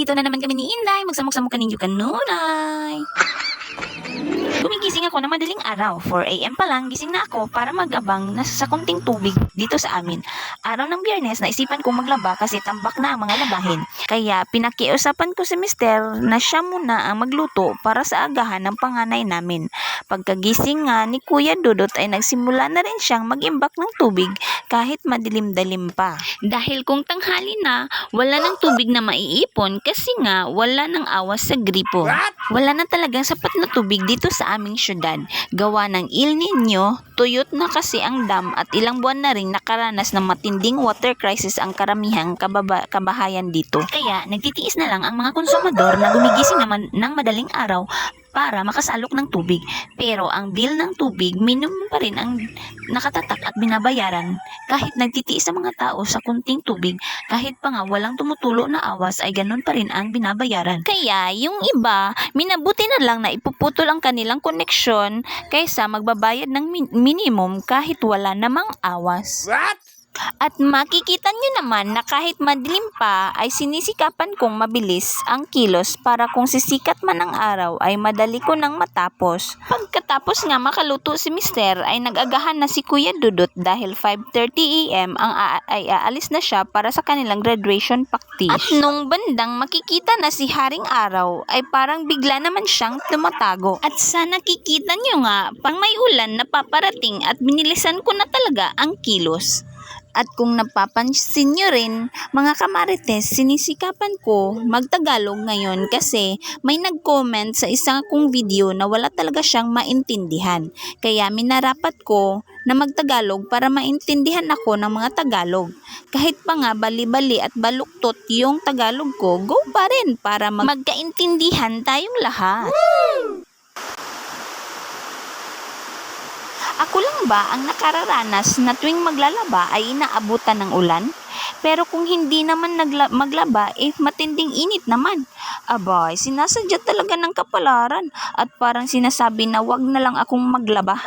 Nandito na naman kami ni Inday, magsamok-samok kaninyo kanunay. Gumigising ako na madaling araw, 4 AM pa lang, gising na ako para mag-abang na sa kunting tubig dito sa amin. Araw ng Biyernes, naisipan kong maglaba kasi tambak na ang mga labahin. Kaya pinakiusapan ko si Mister na siya muna ang magluto para sa agahan ng panganay namin. Pagkagising nga ni Kuya Dudot ay nagsimula na rin siyang mag-imbak ng tubig kahit madilim-dalim pa. Dahil kung tanghali na, wala ng tubig na maiipon kasi nga wala ng awas sa gripo. Wala na talagang sapat na tubig dito sa aming syudad. Gawa ng El Nino, tuyot na kasi ang dam at ilang buwan na rin nakaranas ng matinding water crisis ang karamihang kabahayan dito. Kaya nagtitiis na lang ang mga konsumador na gumigising naman ng madaling araw para makasalok ng tubig. Pero ang bill ng tubig, minimum pa rin ang nakatatak at binabayaran. Kahit nagtitiis sa mga tao sa kunting tubig, kahit pa nga walang tumutulo na awas ay ganun pa rin ang binabayaran. Kaya yung iba, minabuti na lang na ipuputol ang kanilang koneksyon kaysa magbabayad ng minimum kahit wala namang awas. What? At makikita nyo naman na kahit madilim pa ay sinisikapan kong mabilis ang kilos para kung sisikat man ang araw ay madali ko nang matapos. Pagkatapos nga makaluto si Mister ay nag-agahan na si Kuya Dudot dahil 5:30 AM ay aalis na siya para sa kanilang graduation practice. At nung bandang makikita na si Haring Araw ay parang bigla naman siyang tumatago. At sa nakikita nyo nga, pang may ulan na paparating at binilisan ko na talaga ang kilos. At kung napapansin nyo rin, mga kamarites, sinisikapan ko magtagalog ngayon kasi may nag-comment sa isang kong video na wala talaga siyang maintindihan. Kaya minarapat ko na magtagalog para maintindihan ako ng mga Tagalog. Kahit pa nga bali-bali at baluktot yung Tagalog ko, go pa rin para magkaintindihan tayong lahat. Ako lang ba ang nakararanas na tuwing maglalaba ay inaabutan ng ulan? Pero kung hindi naman maglaba, matinding init naman. Abay, sinasadya talaga ng kapalaran at parang sinasabi na wag na lang akong maglaba.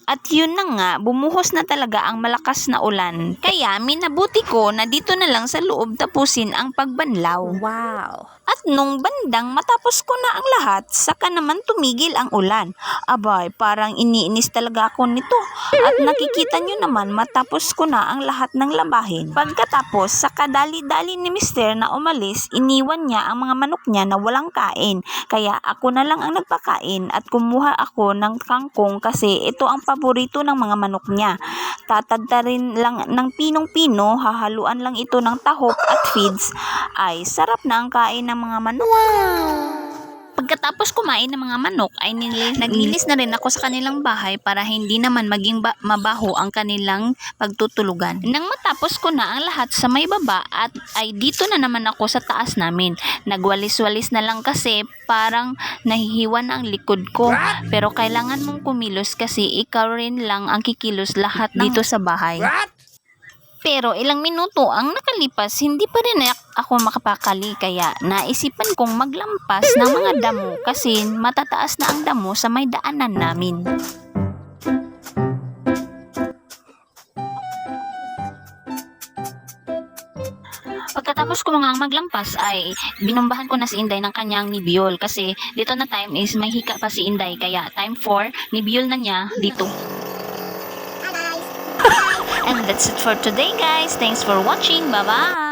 At yun na nga, bumuhos na talaga ang malakas na ulan. Kaya minabuti ko na dito na lang sa loob tapusin ang pagbanlaw. Wow. At nung bandang matapos ko na ang lahat, saka naman tumigil ang ulan. Abay, parang iniinis talaga ako nito. At nakikita nyo naman matapos ko na ang lahat ng labahin. Pagkatapos, saka dali-dali ni Mister na umalis, iniwan niya ang mga manok niya na walang kain. Kaya ako na lang ang nagpakain at kumuha ako ng kangkong kasi ito ang paborito ng mga manok niya. Tatadta rin lang ng pinong-pino, hahaluan lang ito ng tahop at feeds. Ay, sarap na ang kain ng mga manok. Pagkatapos kumain ng mga manok ay naglinis na rin ako sa kanilang bahay para hindi naman maging mabaho ang kanilang pagtutulugan. Nang matapos ko na ang lahat sa may baba at ay dito na naman ako sa taas namin. Nagwalis-walis na lang kasi parang nahihiwa na ang likod ko. Pero kailangan mong kumilos kasi ikaw rin lang ang kikilos lahat dito sa bahay. Pero ilang minuto ang nakalipas, hindi pa rin ako makapakali kaya naisipan kong maglampas ng mga damo kasi matataas na ang damo sa may daanan namin. Pagkatapos ko mga maglampas ay binumbahan ko na si Inday ng kanyang Nibiol kasi dito na time is may hika pa si Inday kaya time 4, Nibiol na niya dito. And that's it for today guys. Thanks for watching. Bye-bye!